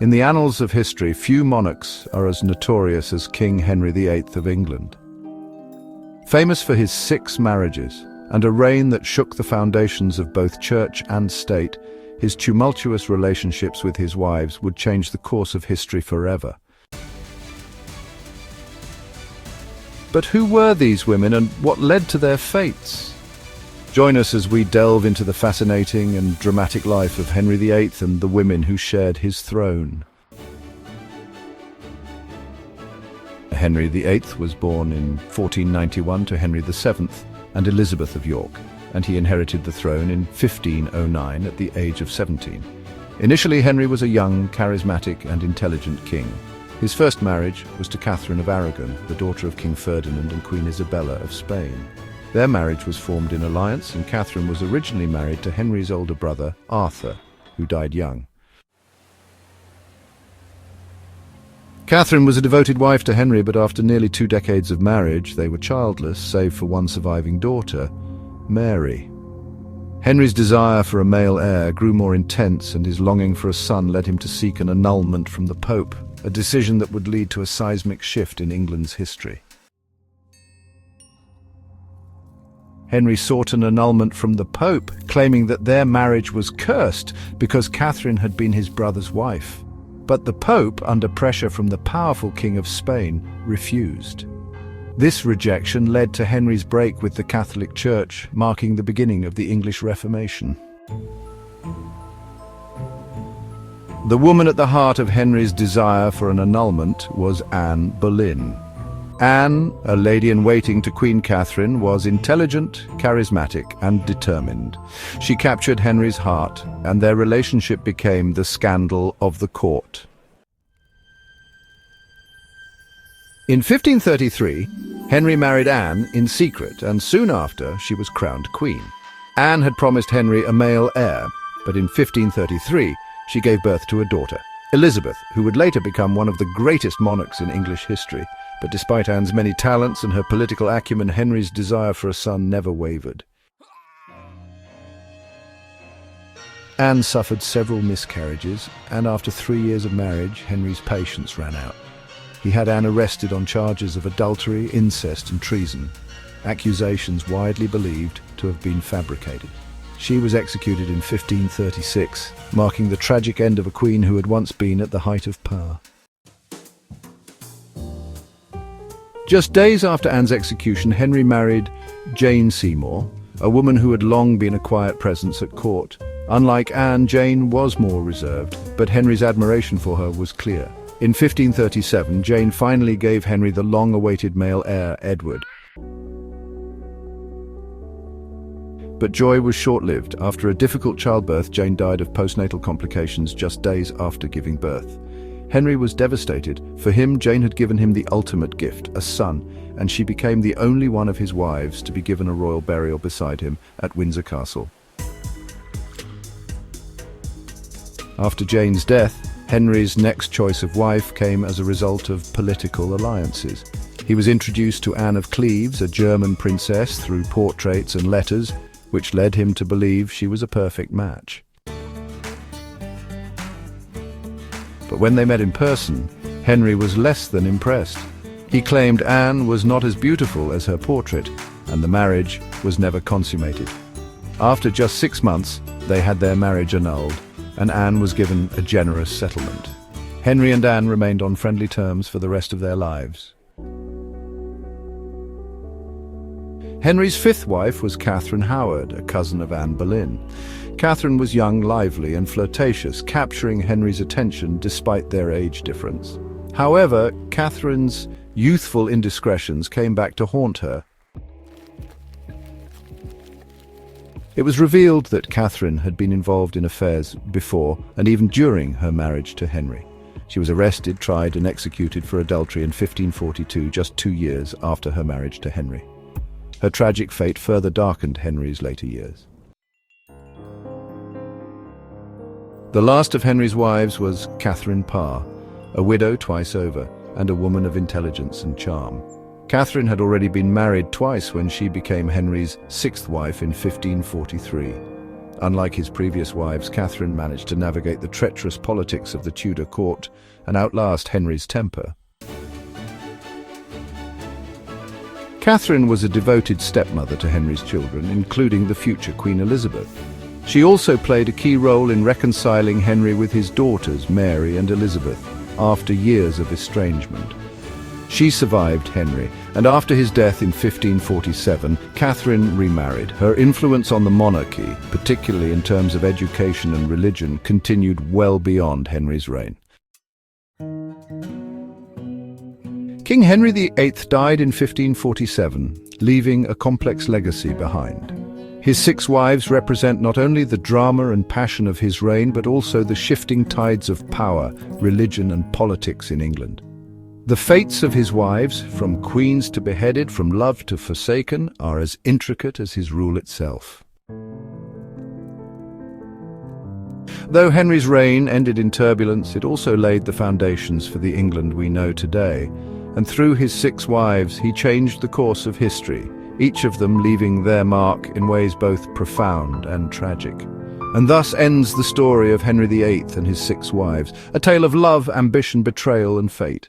In the annals of history, few monarchs are as notorious as King Henry VIII of England. Famous for his 6 marriages and a reign that shook the foundations of both church and state, his tumultuous relationships with his wives would change the course of history forever. But who were these women and what led to their fates? Join us as we delve into the fascinating and dramatic life of Henry VIII and the women who shared his throne. Henry VIII was born in 1491 to Henry VII and Elizabeth of York, and he inherited the throne in 1509 at the age of 17. Initially, Henry was a young, charismatic and intelligent king. His first marriage was to Catherine of Aragon, the daughter of King Ferdinand and Queen Isabella of Spain. Their marriage was formed in alliance, and Catherine was originally married to Henry's older brother, Arthur, who died young. Catherine was a devoted wife to Henry, but after nearly 2 decades of marriage, they were childless, save for one surviving daughter, Mary. Henry's desire for a male heir grew more intense, and his longing for a son led him to seek an annulment from the Pope, a decision that would lead to a seismic shift in England's history. Henry sought an annulment from the Pope, claiming that their marriage was cursed because Catherine had been his brother's wife. But the Pope, under pressure from the powerful King of Spain, refused. This rejection led to Henry's break with the Catholic Church, marking the beginning of the English Reformation. The woman at the heart of Henry's desire for an annulment was Anne Boleyn. Anne, a lady-in-waiting to Queen Catherine, was intelligent, charismatic, and determined. She captured Henry's heart, and their relationship became the scandal of the court. In 1533, Henry married Anne in secret, and soon after she was crowned queen. Anne had promised Henry a male heir, but in 1533 she gave birth to a daughter, Elizabeth, who would later become one of the greatest monarchs in English history. But despite Anne's many talents and her political acumen, Henry's desire for a son never wavered. Anne suffered several miscarriages, and after 3 years of marriage, Henry's patience ran out. He had Anne arrested on charges of adultery, incest, and treason, accusations widely believed to have been fabricated. She was executed in 1536, marking the tragic end of a queen who had once been at the height of power. Just days after Anne's execution, Henry married Jane Seymour, a woman who had long been a quiet presence at court. Unlike Anne, Jane was more reserved, but Henry's admiration for her was clear. In 1537, Jane finally gave Henry the long-awaited male heir, Edward. But joy was short-lived. After a difficult childbirth, Jane died of postnatal complications just days after giving birth. Henry was devastated. For him, Jane had given him the ultimate gift, a son, and she became the only one of his wives to be given a royal burial beside him at Windsor Castle. After Jane's death, Henry's next choice of wife came as a result of political alliances. He was introduced to Anne of Cleves, a German princess, through portraits and letters, which led him to believe she was a perfect match. But when they met in person, Henry was less than impressed. He claimed Anne was not as beautiful as her portrait, and the marriage was never consummated. After just 6 months, they had their marriage annulled, and Anne was given a generous settlement. Henry and Anne remained on friendly terms for the rest of their lives. Henry's 5th wife was Catherine Howard, a cousin of Anne Boleyn. Catherine was young, lively, and flirtatious, capturing Henry's attention despite their age difference. However, Catherine's youthful indiscretions came back to haunt her. It was revealed that Catherine had been involved in affairs before and even during her marriage to Henry. She was arrested, tried, and executed for adultery in 1542, just 2 years after her marriage to Henry. Her tragic fate further darkened Henry's later years. The last of Henry's wives was Catherine Parr, a widow twice over, and a woman of intelligence and charm. Catherine had already been married twice when she became Henry's 6th wife in 1543. Unlike his previous wives, Catherine managed to navigate the treacherous politics of the Tudor court and outlast Henry's temper. Catherine was a devoted stepmother to Henry's children, including the future Queen Elizabeth. She also played a key role in reconciling Henry with his daughters, Mary and Elizabeth, after years of estrangement. She survived Henry, and after his death in 1547, Catherine remarried. Her influence on the monarchy, particularly in terms of education and religion, continued well beyond Henry's reign. King Henry VIII died in 1547, leaving a complex legacy behind. His 6 wives represent not only the drama and passion of his reign, but also the shifting tides of power, religion and politics in England. The fates of his wives, from queens to beheaded, from loved to forsaken, are as intricate as his rule itself. Though Henry's reign ended in turbulence, it also laid the foundations for the England we know today. And through his 6 wives, he changed the course of history, each of them leaving their mark in ways both profound and tragic. And thus ends the story of Henry VIII and his 6 wives, a tale of love, ambition, betrayal and fate.